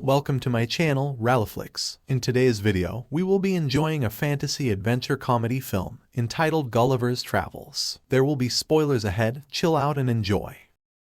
Welcome to my channel, Rallyflix. In today's video, we will be enjoying a fantasy adventure comedy film entitled Gulliver's Travels. There will be spoilers ahead, chill out and enjoy.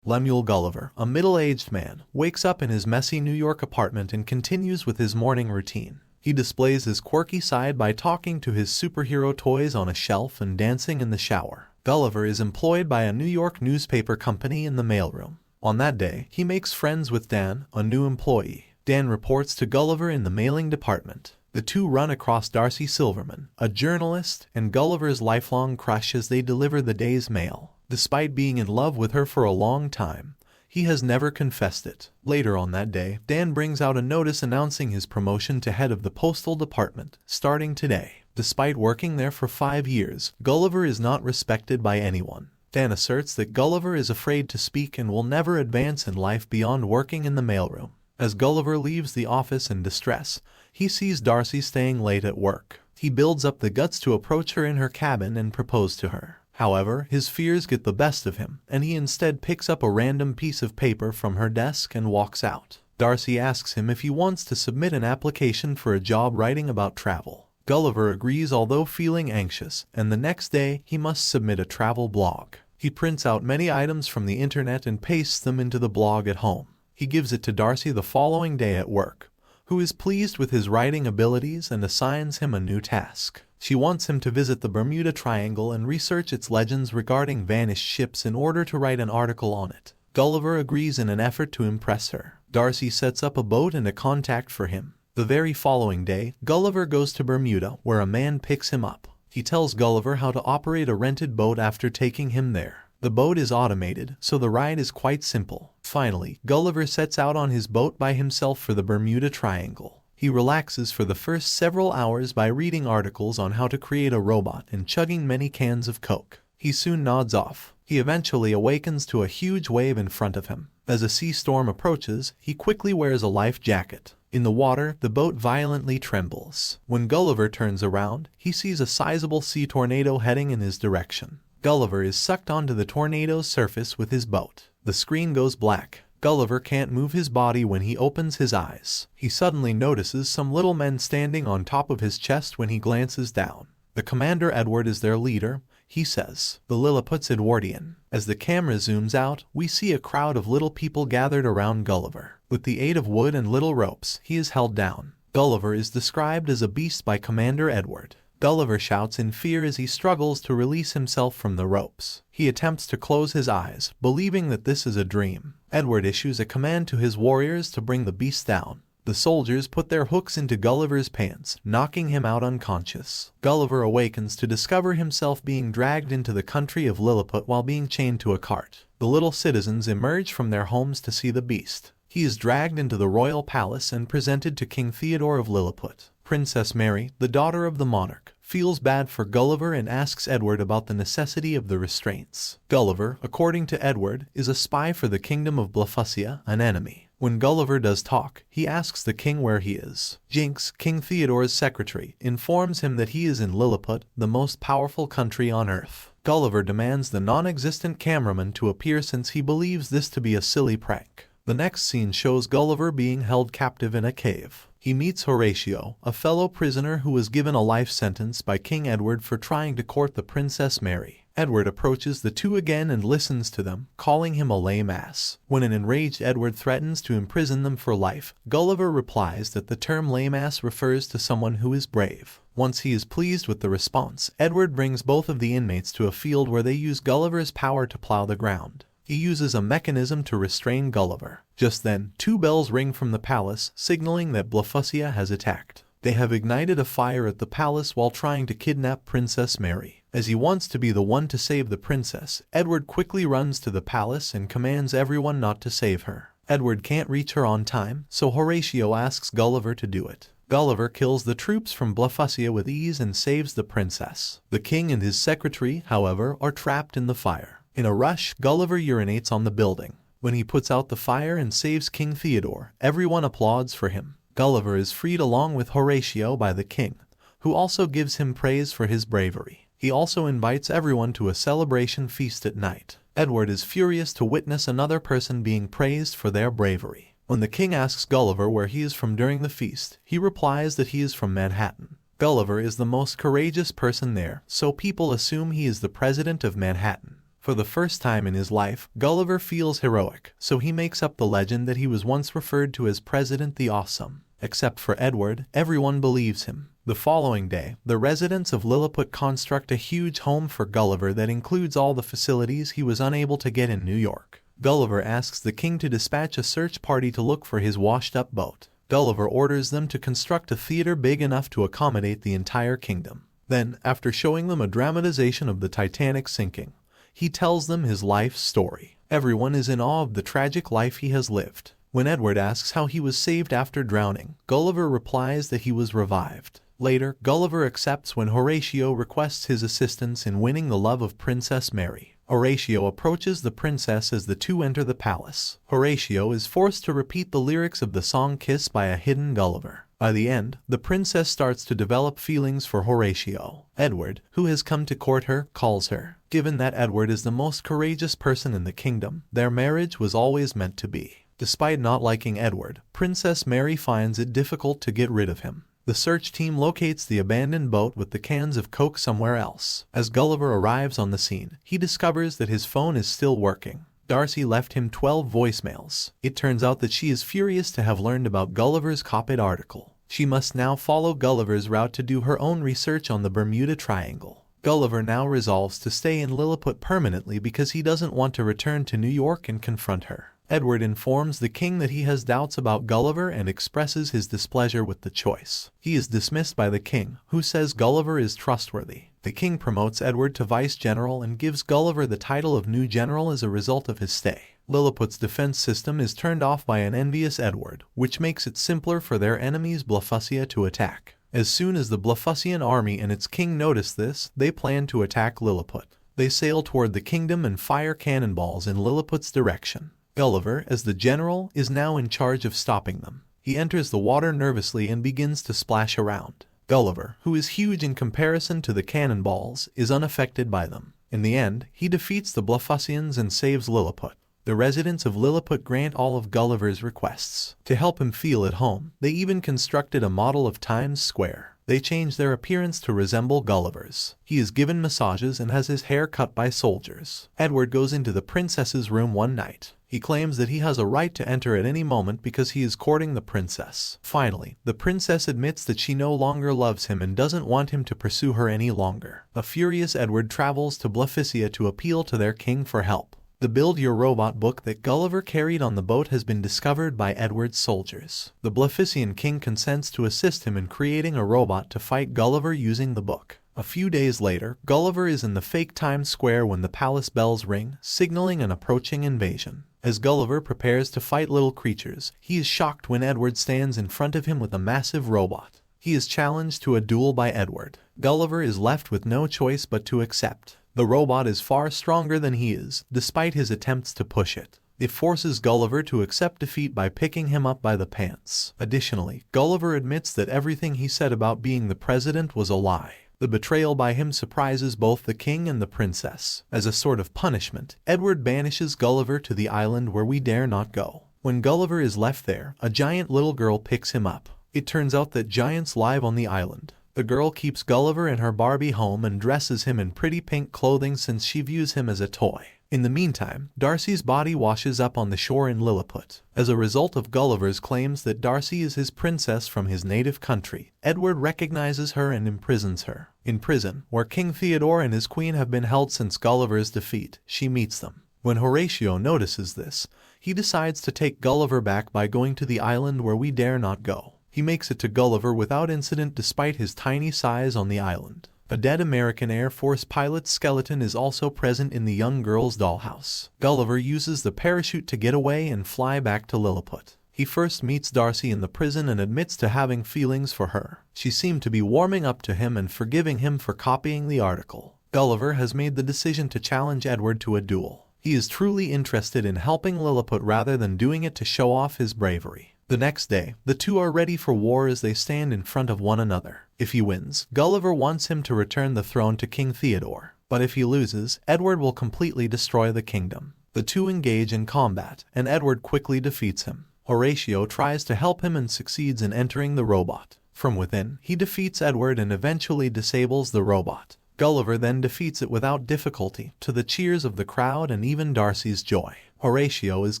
Lemuel Gulliver, a middle-aged man, wakes up in his messy New York apartment and continues with his morning routine. He displays his quirky side by talking to his superhero toys on a shelf and dancing in the shower. Gulliver is employed by a New York newspaper company in the mailroom. On that day, he makes friends with Dan, a new employee. Dan reports to Gulliver in the mailing department. The two run across Darcy Silverman, a journalist, and Gulliver's lifelong crush as they deliver the day's mail. Despite being in love with her for a long time, he has never confessed it. Later on that day, Dan brings out a notice announcing his promotion to head of the postal department, starting today. Despite working there for 5 years, Gulliver is not respected by anyone. Dan asserts that Gulliver is afraid to speak and will never advance in life beyond working in the mailroom. As Gulliver leaves the office in distress, he sees Darcy staying late at work. He builds up the guts to approach her in her cabin and propose to her. However, his fears get the best of him, and he instead picks up a random piece of paper from her desk and walks out. Darcy asks him if he wants to submit an application for a job writing about travel. Gulliver agrees, although feeling anxious, and the next day he must submit a travel blog. He prints out many items from the internet and pastes them into the blog at home. He gives it to Darcy the following day at work, who is pleased with his writing abilities and assigns him a new task. She wants him to visit the Bermuda Triangle and research its legends regarding vanished ships in order to write an article on it. Gulliver agrees in an effort to impress her. Darcy sets up a boat and a contact for him. The very following day, Gulliver goes to Bermuda, where a man picks him up. He tells Gulliver how to operate a rented boat after taking him there. The boat is automated, so the ride is quite simple. Finally, Gulliver sets out on his boat by himself for the Bermuda Triangle. He relaxes for the first several hours by reading articles on how to create a robot and chugging many cans of Coke. He soon nods off. He eventually awakens to a huge wave in front of him. As a sea storm approaches, he quickly wears a life jacket. In the water, the boat violently trembles. When Gulliver turns around, he sees a sizable sea tornado heading in his direction. Gulliver is sucked onto the tornado's surface with his boat. The screen goes black. Gulliver can't move his body when he opens his eyes. He suddenly notices some little men standing on top of his chest when he glances down. The Commander Edward is their leader, he says. The Lilliput's Edwardian. As the camera zooms out, we see a crowd of little people gathered around Gulliver. With the aid of wood and little ropes, he is held down. Gulliver is described as a beast by Commander Edward. Gulliver shouts in fear as he struggles to release himself from the ropes. He attempts to close his eyes, believing that this is a dream. Edward issues a command to his warriors to bring the beast down. The soldiers put their hooks into Gulliver's pants, knocking him out unconscious. Gulliver awakens to discover himself being dragged into the country of Lilliput while being chained to a cart. The little citizens emerge from their homes to see the beast. He is dragged into the royal palace and presented to King Theodore of Lilliput. Princess Mary, the daughter of the monarch, feels bad for Gulliver and asks Edward about the necessity of the restraints. Gulliver, according to Edward, is a spy for the kingdom of Blefuscia, an enemy. When Gulliver does talk, he asks the king where he is. Jinx, King Theodore's secretary, informs him that he is in Lilliput, the most powerful country on Earth. Gulliver demands the non-existent cameraman to appear since he believes this to be a silly prank. The next scene shows Gulliver being held captive in a cave. He meets Horatio, a fellow prisoner who was given a life sentence by King Edward for trying to court the Princess Mary. Edward approaches the two again and listens to them, calling him a lame ass. When an enraged Edward threatens to imprison them for life, Gulliver replies that the term lame ass refers to someone who is brave. Once he is pleased with the response, Edward brings both of the inmates to a field where they use Gulliver's power to plow the ground. He uses a mechanism to restrain Gulliver. Just then, 2 bells ring from the palace, signaling that Blefuscia has attacked. They have ignited a fire at the palace while trying to kidnap Princess Mary. As he wants to be the one to save the princess, Edward quickly runs to the palace and commands everyone not to save her. Edward can't reach her on time, so Horatio asks Gulliver to do it. Gulliver kills the troops from Blefuscia with ease and saves the princess. The king and his secretary, however, are trapped in the fire. In a rush, Gulliver urinates on the building. When he puts out the fire and saves King Theodore, everyone applauds for him. Gulliver is freed along with Horatio by the king, who also gives him praise for his bravery. He also invites everyone to a celebration feast at night. Edward is furious to witness another person being praised for their bravery. When the king asks Gulliver where he is from during the feast, he replies that he is from Manhattan. Gulliver is the most courageous person there, so people assume he is the president of Manhattan. For the first time in his life, Gulliver feels heroic, so he makes up the legend that he was once referred to as President the Awesome. Except for Edward, everyone believes him. The following day, the residents of Lilliput construct a huge home for Gulliver that includes all the facilities he was unable to get in New York. Gulliver asks the king to dispatch a search party to look for his washed-up boat. Gulliver orders them to construct a theater big enough to accommodate the entire kingdom. Then, after showing them a dramatization of the Titanic sinking, he tells them his life story. Everyone is in awe of the tragic life he has lived. When Edward asks how he was saved after drowning, Gulliver replies that he was revived. Later, Gulliver accepts when Horatio requests his assistance in winning the love of Princess Mary. Horatio approaches the princess as the two enter the palace. Horatio is forced to repeat the lyrics of the song Kiss by a hidden Gulliver. By the end, the princess starts to develop feelings for Horatio. Edward, who has come to court her, calls her. Given that Edward is the most courageous person in the kingdom, their marriage was always meant to be. Despite not liking Edward, Princess Mary finds it difficult to get rid of him. The search team locates the abandoned boat with the cans of Coke somewhere else. As Gulliver arrives on the scene, he discovers that his phone is still working. Darcy left him 12 voicemails. It turns out that she is furious to have learned about Gulliver's copied article. She must now follow Gulliver's route to do her own research on the Bermuda Triangle. Gulliver now resolves to stay in Lilliput permanently because he doesn't want to return to New York and confront her. Edward informs the king that he has doubts about Gulliver and expresses his displeasure with the choice. He is dismissed by the king, who says Gulliver is trustworthy. The king promotes Edward to vice-general and gives Gulliver the title of new general as a result of his stay. Lilliput's defense system is turned off by an envious Edward, which makes it simpler for their enemies Blefuscia to attack. As soon as the Blefuscian army and its king notice this, they plan to attack Lilliput. They sail toward the kingdom and fire cannonballs in Lilliput's direction. Gulliver, as the general, is now in charge of stopping them. He enters the water nervously and begins to splash around. Gulliver, who is huge in comparison to the cannonballs, is unaffected by them. In the end, he defeats the Blefuscians and saves Lilliput. The residents of Lilliput grant all of Gulliver's requests. To help him feel at home, they even constructed a model of Times Square. They change their appearance to resemble Gulliver's. He is given massages and has his hair cut by soldiers. Edward goes into the princess's room one night. He claims that he has a right to enter at any moment because he is courting the princess. Finally, the princess admits that she no longer loves him and doesn't want him to pursue her any longer. A furious Edward travels to Blefuscia to appeal to their king for help. The Build Your Robot book that Gulliver carried on the boat has been discovered by Edward's soldiers. The Blefuscian king consents to assist him in creating a robot to fight Gulliver using the book. A few days later, Gulliver is in the fake Times Square when the palace bells ring, signaling an approaching invasion. As Gulliver prepares to fight little creatures, he is shocked when Edward stands in front of him with a massive robot. He is challenged to a duel by Edward. Gulliver is left with no choice but to accept. The robot is far stronger than he is, despite his attempts to push it. It forces Gulliver to accept defeat by picking him up by the pants. Additionally, Gulliver admits that everything he said about being the president was a lie. The betrayal by him surprises both the king and the princess. As a sort of punishment, Edward banishes Gulliver to the island where we dare not go. When Gulliver is left there, a giant little girl picks him up. It turns out that giants live on the island. The girl keeps Gulliver in her Barbie home and dresses him in pretty pink clothing since she views him as a toy. In the meantime, Darcy's body washes up on the shore in Lilliput. As a result of Gulliver's claims that Darcy is his princess from his native country, Edward recognizes her and imprisons her. In prison, where King Theodore and his queen have been held since Gulliver's defeat, she meets them. When Horatio notices this, he decides to take Gulliver back by going to the island where we dare not go. He makes it to Gulliver without incident despite his tiny size on the island. A dead American Air Force pilot's skeleton is also present in the young girl's dollhouse. Gulliver uses the parachute to get away and fly back to Lilliput. He first meets Darcy in the prison and admits to having feelings for her. She seemed to be warming up to him and forgiving him for copying the article. Gulliver has made the decision to challenge Edward to a duel. He is truly interested in helping Lilliput rather than doing it to show off his bravery. The next day, the two are ready for war as they stand in front of one another. If he wins, Gulliver wants him to return the throne to King Theodore. But if he loses, Edward will completely destroy the kingdom. The two engage in combat, and Edward quickly defeats him. Horatio tries to help him and succeeds in entering the robot. From within, he defeats Edward and eventually disables the robot. Gulliver then defeats it without difficulty, to the cheers of the crowd and even Darcy's joy. Horatio is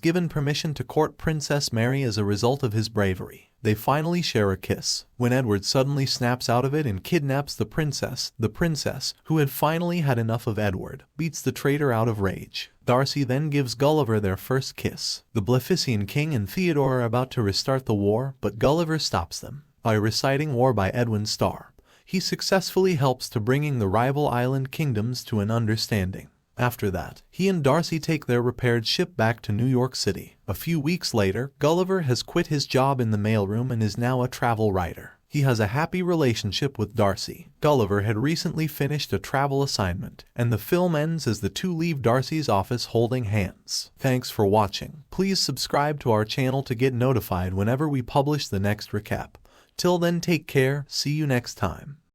given permission to court Princess Mary as a result of his bravery. They finally share a kiss, when Edward suddenly snaps out of it and kidnaps the princess. The princess, who had finally had enough of Edward, beats the traitor out of rage. Darcy then gives Gulliver their first kiss. The Blefuscan king and Theodore are about to restart the war, but Gulliver stops them. By reciting War by Edwin Starr, he successfully helps to bringing the rival island kingdoms to an understanding. After that, he and Darcy take their repaired ship back to New York City. A few weeks later, Gulliver has quit his job in the mailroom and is now a travel writer. He has a happy relationship with Darcy. Gulliver had recently finished a travel assignment, and the film ends as the two leave Darcy's office holding hands. Thanks for watching. Please subscribe to our channel to get notified whenever we publish the next recap. Till then, take care. See you next time.